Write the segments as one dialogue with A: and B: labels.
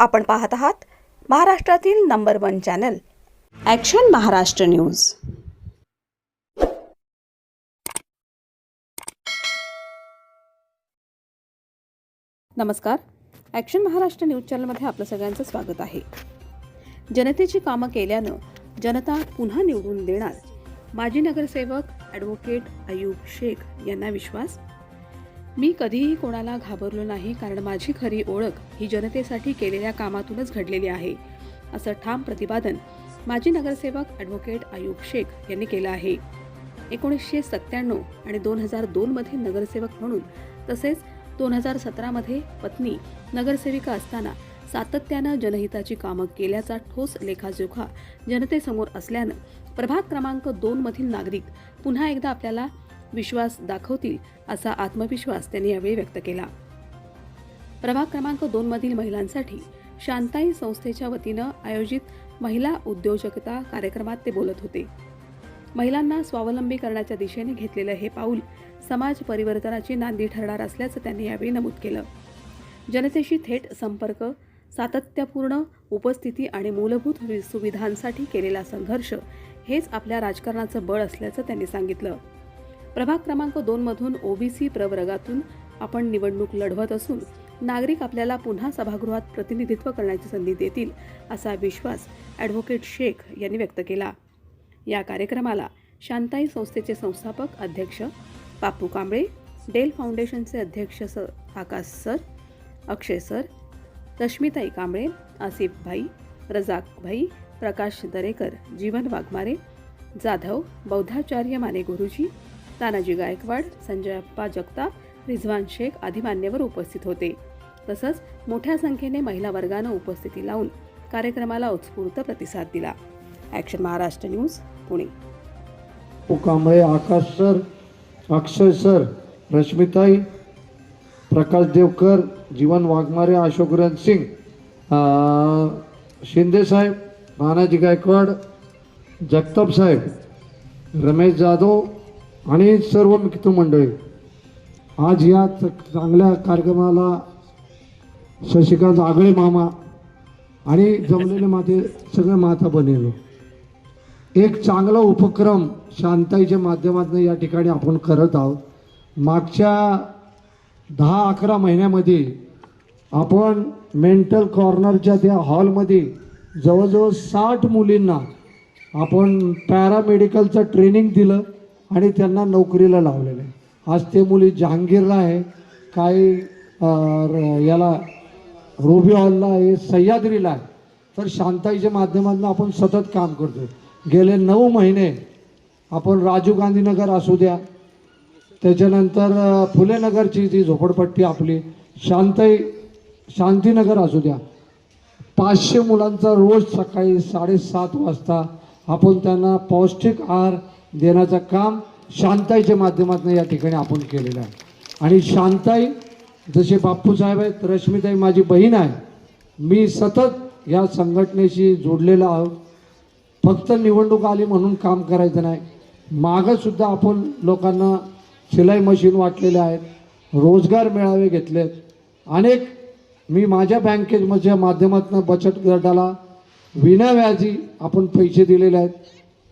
A: आपण पाहत आहात महाराष्ट्रातील number 1 channel action Maharashtra news. नमस्कार, ॲक्शन महाराष्ट्र न्यूज चॅनलमध्ये आपलं सगळ्यांचं स्वागत आहे। जनतेची कामं केल्यानं जनता पुन्हा निवडून देणार, माजी नगरसेवक ॲडव्होकेट अयूब शेख यांना विश्वास। मी कधीही कोणाला घाबरलो नाही, कारण माझी खरी ओळख ही जनतेसाठी केलेल्या कामातूनच घडलेली आहे, असं ठाम प्रतिपादन माजी नगरसेवक ॲडव्होकेट अयूब शेख यांनी केलं आहे। 1997 आणि 2002 मध्ये नगरसेवक म्हणून तसेच 2017 पत्नी नगरसेविका असताना सातत्यानं जनहिताची कामं केल्याचा ठोस लेखाजोखा जनतेसमोर असल्यानं प्रभाग क्रमांक 2 मधील नागरिक पुन्हा एकदा आपल्याला विश्वास दाखवतील असा आत्मविश्वास त्यांनी यावेळी व्यक्त केला। प्रभाग क्रमांक 2 मधील महिलांसाठी शांताई संस्थेच्या वतीनं आयोजित महिला उद्योजकता कार्यक्रमात ते बोलत होते। महिलांना स्वावलंबी करण्याच्या दिशेने घेतलेलं हे पाऊल समाज परिवर्तनाची नांदी ठरणार असल्याचं त्यांनी यावेळी नमूद केलं। जनतेशी थेट संपर्क, सातत्यपूर्ण उपस्थिती आणि मूलभूत सुविधांसाठी केलेला संघर्ष हेच आपल्या राजकारणाचं बळ असल्याचं त्यांनी सांगितलं। प्रभाग क्रमांक 2 मधून ओबीसी प्रवर्गातून आपण निवडणूक लढवत असून नागरिक आपल्याला पुन्हा सभागृहात प्रतिनिधित्व करण्याची संधी देतील असा विश्वास ॲडव्होकेट शेख यांनी व्यक्त केला। या कार्यक्रमाला शांताई संस्थेचे संस्थापक अध्यक्ष पापू कांबळे, डेल फाउंडेशनचे अध्यक्ष आकाश सर, अक्षय सर, रश्मिताई कांबळे, आसिफ भाई, रजाक भाई, प्रकाश दरेकर, जीवन वाघमारे, जाधव, बौद्धाचार्य माने गुरुजी, तानाजी गायकवाड, संजय अप्पा जगताप, रिझवान शेख आदी मान्यवर उपस्थित होते। तसंच मोठ्या संख्येने महिला वर्गानं उपस्थिती लावून कार्यक्रमाला उत्स्फूर्त प्रतिसाद दिला। Action Maharashtra news, Pune.
B: Kamble, Akash sir, Akshay sir, रश्मिताई, प्रकाश देवकर, जीवन वाघमारे, अशोकरन सिंग, शिंदे साहेब, तानाजी गायकवाड, जगताप साहेब, रमेश जाधव आणि सर्व मित्रमंडळी, आज या चांगल्या कार्यक्रमाला शशिकांत आगळे मामा आणि जमलेले माते सगळे माता बनेलो। एक चांगला उपक्रम शांताईच्या माध्यमातून या ठिकाणी आपण करत आहोत। मागच्या 10-11 महिन्यामध्ये आपण मेंटल कॉर्नरच्या त्या हॉलमध्ये जवळजवळ 60 मुलींना आपण पॅरामेडिकलचं ट्रेनिंग दिलं आणि त्यांना नोकरीला लावलेलं आहे। आज ते मुली जहांगीरला आहे, काही याला रुबी हॉलला आहे, सह्याद्रीला आहे। तर शांताईच्या माध्यमातून आपण सतत काम करतो। गेले 9 महिने आपण राजीव गांधी नगर असू द्या, त्याच्यानंतर फुले नगरची जी झोपडपट्टी आपली शांतीनगर असू द्या, 500 मुलांचा रोज सकाळी 7:30 वाजता आपण त्यांना पौष्टिक आहार देण्याचं काम शांताईच्या माध्यमातून या ठिकाणी आपण केलेलं आहे। आणि शांताई जसे बाप्पू साहेब आहेत, रश्मिताई माझी बहीण आहे, मी सतत या संघटनेशी जोडलेलो आहोत। फक्त निवडणूक आली म्हणून काम करायचं नाही, मागं सुद्धा आपण लोकांना शिलाई मशीन वाटलेले आहेत, रोजगार मेळावे घेतलेत, अनेक मी माझ्या बँकेच्या माध्यमातून बचत गटाला विनाव्याजी आपण पैसे दिलेले आहेत।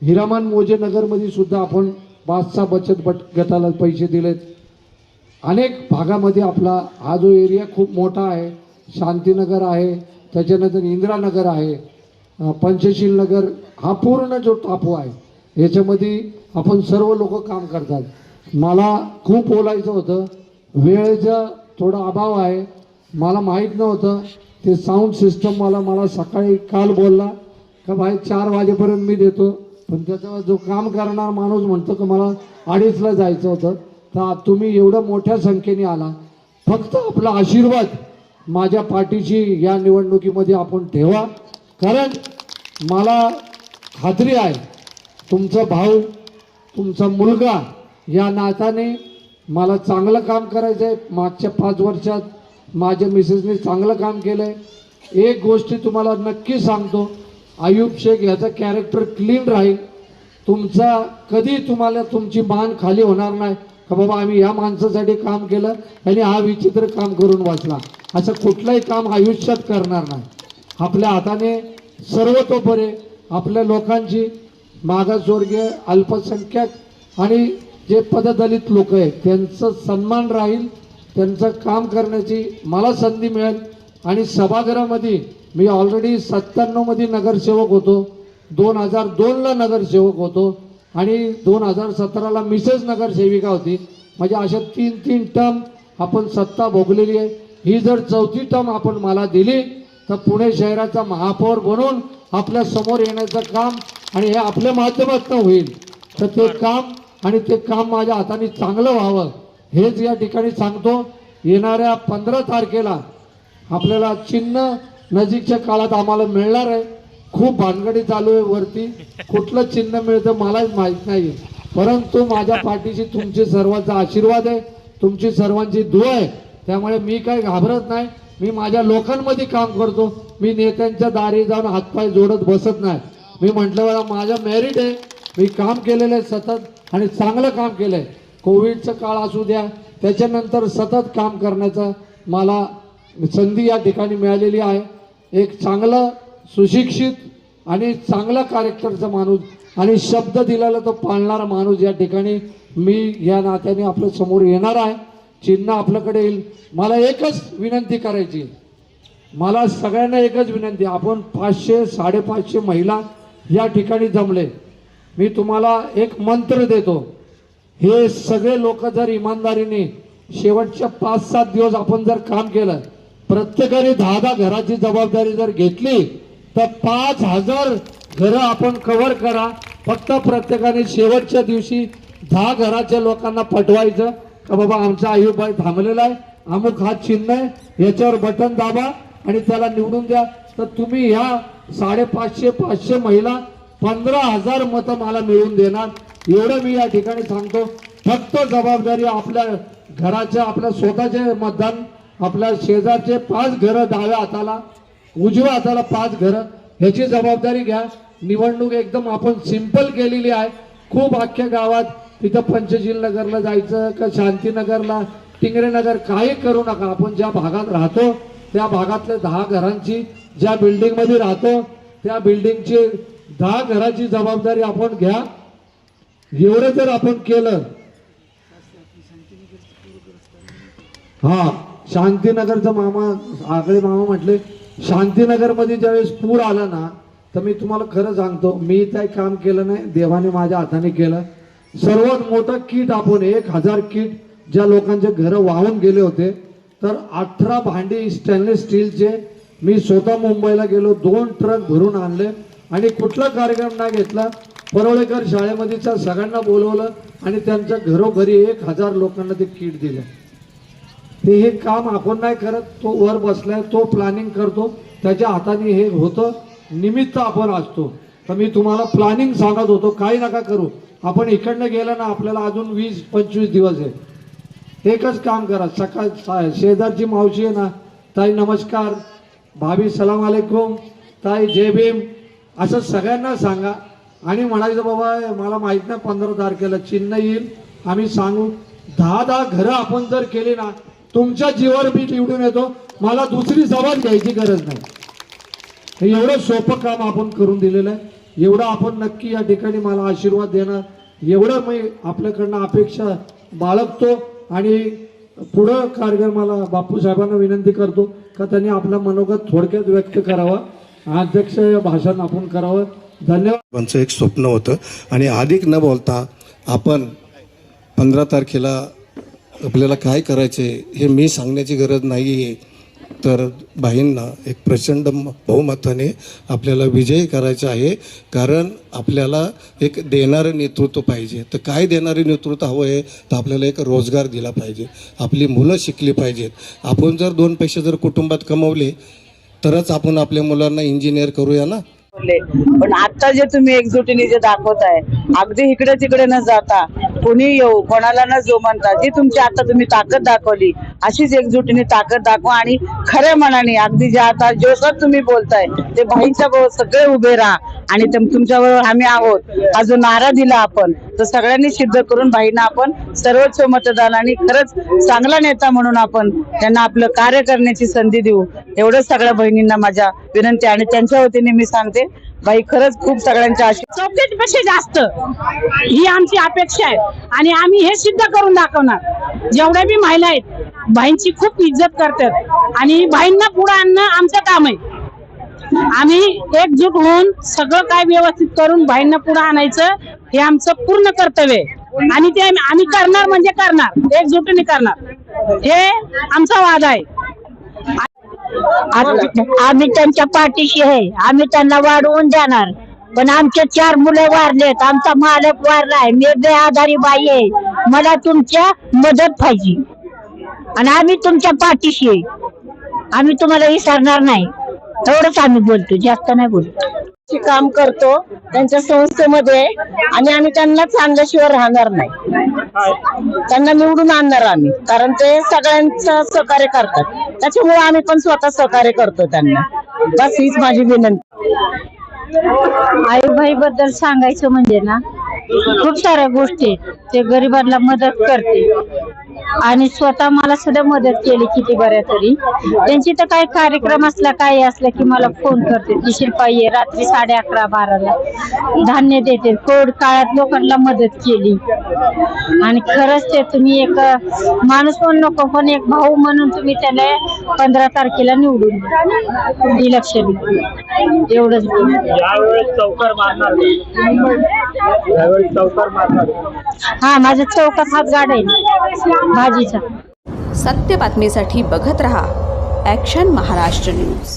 B: हिरामन मोजे नगरमध्ये सुद्धा आपण 5 बचत गटाला पैसे दिलेत। अनेक भागामध्ये आपला हा जो एरिया खूप मोठा आहे, शांतीनगर आहे, त्याच्यानंतर इंदिरानगर आहे, पंचशील नगर, हा पूर्ण जो टापू आहे याच्यामध्ये आपण सर्व लोक काम करतात। मला खूप बोलायचं होतं, वेळेचा थोडा अभाव आहे, मला माहीत नव्हतं ते साऊंड सिस्टम मला सकाळी काल बोलला का भाई 4 वाजेपर्यंत मी देतो, पण त्याचा जो काम करणार माणूस म्हणतो की मला 2:30ला जायचं होतं। तर तुम्ही एवढ्या मोठ्या संख्येने आला, फक्त आपला आशीर्वाद माझ्या पाठीशी या निवडणुकीमध्ये आपण ठेवा, कारण मला खात्री आहे तुमचा भाऊ, तुमचा मुलगा या नात्याने मला चांगलं काम करायचं आहे। मागच्या 5 वर्षात माझ्या मिसेसने चांगलं काम केलं आहे। एक गोष्ट तुम्हाला नक्की सांगतो, अयूब शेख याचा कॅरेक्टर क्लीन राहील, तुमचा कधी तुम्हाला तुमची मान खाली होणार नाही का बाबा आम्ही या माणसासाठी काम केलं आणि हा विचित्र काम करून वाचला, असं कुठलंही काम आयुष्यात करणार नाही। आपल्या हाताने सर्वतोपरी आपल्या लोकांची मागासवर्गीय अल्पसंख्याक आणि जे पददलित लोक आहेत त्यांचं सन्मान राहील, त्यांचं काम करण्याची मला संधी मिळेल. आणि सभागृहामध्ये मी ऑलरेडी 97 मध्ये नगरसेवक होतो, 2002ला नगरसेवक होतो आणि 2017ला मिसेस नगरसेविका होती. म्हणजे अशा 3 टर्म आपण सत्ता भोगलेली आहे. ही जर 4थी टर्म आपण मला दिली तर पुणे शहराचा महापौर बनून आपल्या समोर येण्याचं काम आणि हे आपल्या माध्यमातून होईल. तर ते काम माझ्या हाताने चांगलं व्हावं हेच या ठिकाणी सांगतो. येणाऱ्या 15 तारखेला आपल्याला चिन्ह नजीकच्या काळात आम्हाला मिळणार आहे. खूप भानगडी चालू आहे वरती, कुठलं चिन्ह मिळतं मलाच माहीत नाही, परंतु माझ्या पाठीशी तुमचे सर्वांचा आशीर्वाद आहे, तुमची सर्वांची दुआ आहे. त्यामुळे मी काही घाबरत नाही. मी माझ्या लोकांमध्ये काम करतो. मी नेत्यांच्या दारी जाऊन हातपाय जोडत बसत नाही. मी म्हटलं वेळा माझं मेरिट आहे, मी काम केलेलं आहे सतत आणि चांगलं काम केलं आहे. कोविडचं काळ असू द्या, त्याच्यानंतर सतत काम करण्याचं मला संधी या ठिकाणी मिळालेली आहे. एक चांगलं सुशिक्षित आणि चांगला कार्यकर्ता माणूस आणि शब्द दिलेला तो पाळणारा माणूस या ठिकाणी मी या नात्याने आपल्या समोर येणार आहे. चिन्ह आपल्याकडे येईल. मला एकच विनंती करायची, मला सगळ्यांना एकच विनंती, आपण 500-550 महिला या ठिकाणी जमले. मी तुम्हाला एक मंत्र देतो, हे सगळे लोक जर इमानदारीने शेवटच्या 5-7 दिवस आपण जर काम केलं, प्रत्येकाने 10-10 घराची जबाबदारी जर घेतली तर 5000 घरं आपण कव्हर करा. फक्त प्रत्येकाने शेवटच्या दिवशी 10 घराच्या लोकांना पटवायचं का बाबा आमचा आयुबाई थांबलेला आहे, अमुक हा चिन्ह आहे, याच्यावर बटन दाबा आणि त्याला निवडून द्या. तर तुम्ही ह्या 550 महिला 15,000 मतं मला मिळवून देणार, एवढं मी या ठिकाणी सांगतो. फक्त जबाबदारी आपल्या घराच्या, आपल्या स्वतःचे मतदान, आपल्या शेजारचे 5 घरं डाव्या हाताला, उजव्या हाताला 5 घरं, ह्याची जबाबदारी घ्या. निवडणूक एकदम आपण सिंपल केलेली आहे. खूप अख्ख्या गावात तिथं पंचशील नगरला जायचं का शांतीनगरला, टिंगरेनगर, काही करू नका. आपण ज्या भागात राहतो त्या भागातल्या 10 घरांची, ज्या बिल्डिंगमध्ये राहतो त्या बिल्डिंगची 10 घराची जबाबदारी आपण घ्या. एवढं जर आपण केलं, हा शांतीनगरचा मामा आगळे मामा म्हटले, शांतीनगरमध्ये ज्यावेळेस पूर आला ना, तर मी तुम्हाला खरं सांगतो, मी काही काम केलं नाही, देवाने माझ्या हाताने केलं. सर्वात मोठं किट आपण 1000 किट ज्या लोकांचे घरं वाहून गेले होते, तर 18 भांडी स्टेनलेस स्टीलचे मी स्वतः मुंबईला गेलो, 2 ट्रक भरून आणले आणि कुठला कार्यक्रम नाही घेतला. परोळेकर शाळेमध्ये सगळ्यांना बोलवलं आणि त्यांच्या घरोघरी 1000 लोकांना ते किट दिलं. ते हे काम आपण नाही करत, तो वर बसलाय, तो प्लॅनिंग करतो, त्याच्या हाताने हे होतं, निमित्त आपण असतो. तर मी तुम्हाला प्लॅनिंग सांगत होतो, काही नका करू. आपण इकडनं गेलं ना, आपल्याला अजून 20-25 दिवस आहे. एकच काम करा, सकाळ शेजारची मावशी आहे ना, ताई नमस्कार, भाभी सलाम अलैकुम, ताई जय भीम, असं सगळ्यांना सांगा आणि म्हणायचं बाबा मला माहित नाही 15 तारखेला चिन्ह येईल, आम्ही सांगू. 10-10 घरं आपण जर केली ना, तुमच्या जीवावर मी निवडून येतो, मला दुसरी जबाब घ्यायची गरज नाही. हे एवढं सोपं काम आपण करून दिलेलं आहे. एवढं आपण नक्की या ठिकाणी मला आशीर्वाद देणार, एवढं मी आपल्याकडनं अपेक्षा बाळगतो. आणि पुढं कार्यक्रम मला बापू साहेबांना विनंती करतो का त्यांनी आपला मनोगत थोडक्यात व्यक्त करावा, अध्यक्ष भाषण आपण करावं. धन्यवाद.
C: आमचं एक स्वप्न होतं आणि अधिक न बोलता आपण 15 तारखेला आपल्याला काय करायचे हे मी सांगण्याची गरज नाही आहे, तर भाईंना एक प्रचंड बहुमताने आपल्याला विजयी करायचं आहे. कारण आपल्याला एक देणारं नेतृत्व पाहिजे. तर काय देणारे नेतृत्व हवं आहे, तर आपल्याला एक रोजगार दिला पाहिजे, आपली मुलं शिकली पाहिजेत. आपण जर 2 पैसे जर कुटुंबात कमवले तरच आपण आपल्या मुलांना इंजिनियर करूया ना.
D: पण आता जे तुम्ही एकजुटीने जे दाखवताय, अगदी इकडे तिकडे न जाता कोणी येऊ, कोणाला न जो म्हणता जी तुमची आता तुम्ही ताकद दाखवली, अशीच एकजुटीने ताकद दाखवा आणि खऱ्या मनाने अगदी जे आता जोशात तुम्ही बोलताय ते भाईंच्या बरोबर सगळे उभे राहा आणि तुमच्या बरोबर आम्ही आहोत हा जो नारा दिला आपण तो सगळ्यांनी सिद्ध करून भाईंना आपण सर्वोच्च मतदानाने खरंच चांगला नेता म्हणून आपण त्यांना आपलं कार्य करण्याची संधी देऊ, एवढंच सगळ्या बहिणींना माझ्या विनंती. आणि त्यांच्या वतीने मी सांगते बाई खरंच खूप सगळ्यांच्या आशीर्वाद
E: 34पेक्षा जास्त ही आमची अपेक्षा आहे आणि आम्ही हे सिद्ध करून दाखवणार. जेवढ्या बी महिला आहेत भाईंची खूप इज्जत करतात आणि भाईंना पुढे आणणं आमचं काम आहे. आम्ही एकजूट होऊन सगळं काय व्यवस्थित करून भाईंना पुढे आणायचं हे आमचं पूर्ण कर्तव्य आहे आणि ते आम्ही करणार म्हणजे करणार, एकजुटीने करणार, हे आमचा वादा आहे.
F: आम्ही त्यांच्या पाठीशी आहे, आम्ही त्यांना वाढवून देणार. पण आमचे 4 मुलं वारलेत, आमचा मालक वारलाय, मी बेआधारी बाई आहे, मला तुमच्या मदत पाहिजे आणि आम्ही तुमच्या पाठीशी आहे, आम्ही तुम्हाला विसरणार नाही. एवढंच आम्ही बोलतो, जास्त नाही बोलतो.
D: काम करतो त्यांच्या संस्थेमध्ये आणि आम्ही त्यांना चांगल्याशिवाय राहणार नाही, त्यांना निवडून आणणार आम्ही, कारण ते सगळ्यांचं सहकार्य करतात, त्याच्यामुळे आम्ही पण स्वतः सहकार्य करतो त्यांना. बस हीच माझी विनंती.
F: आईबाई बद्दल सांगायचं म्हणजे ना खूप साऱ्या गोष्टी आहेत. ते गरिबांना मदत करते आणि स्वतः मला सुद्धा मदत केली किती बऱ्या तरी. त्यांची तर काही कार्यक्रम असला काही असला की मला फोन करते, ती शिल्पाई आहे, रात्री 11:30-12ला धान्य देते, कोविड काळात लोकांना मदत केली. आणि खरंच ते तुम्ही एक माणूस म्हणून नको पण एक भाऊ म्हणून तुम्ही त्याला 15 तारखेला निवडून इलेक्शन एवढंच. हा माझ्या चौकात हात गाड आहे भाजीचा.
A: सत्य बातमीसाठी बघत रहा ॲक्शन महाराष्ट्र न्यूज.